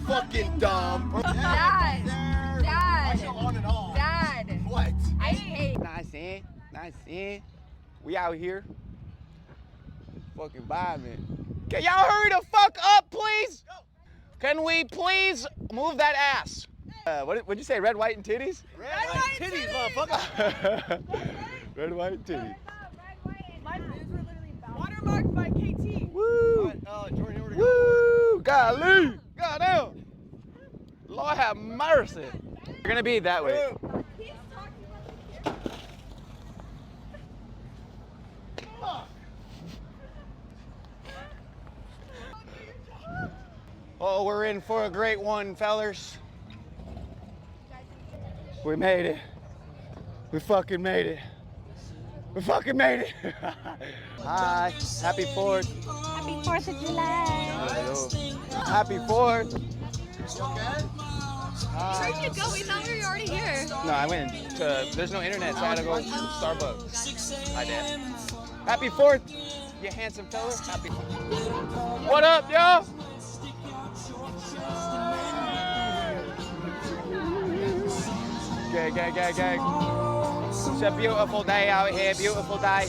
fucking dumb. Dad. Dad. On and on. Dad. What? I hate. Nice in. We out here. Fucking vibing. Can y'all hurry the fuck up, please? Can we please move that ass? What'd you say? Red, white, and titties? Red, white, titties, motherfucker. Red, white, and titties. Watermarked by KT. Woo! Jordan, here we go. Woo! Golly! Goddamn! Lord have mercy. We're gonna be that way. Oh, we're in for a great one, fellers. We made it. We fucking made it. We fucking made it. Hi. Happy 4th. Happy 4th of July. Happy 4th. Where'd you go? We thought we were already here. No, I went to, there's no internet, so I had to go to Starbucks. Hi, Dad. Happy 4th, you handsome fella. Happy 4th. What up, y'all? Gang. It's a beautiful day out here, beautiful day.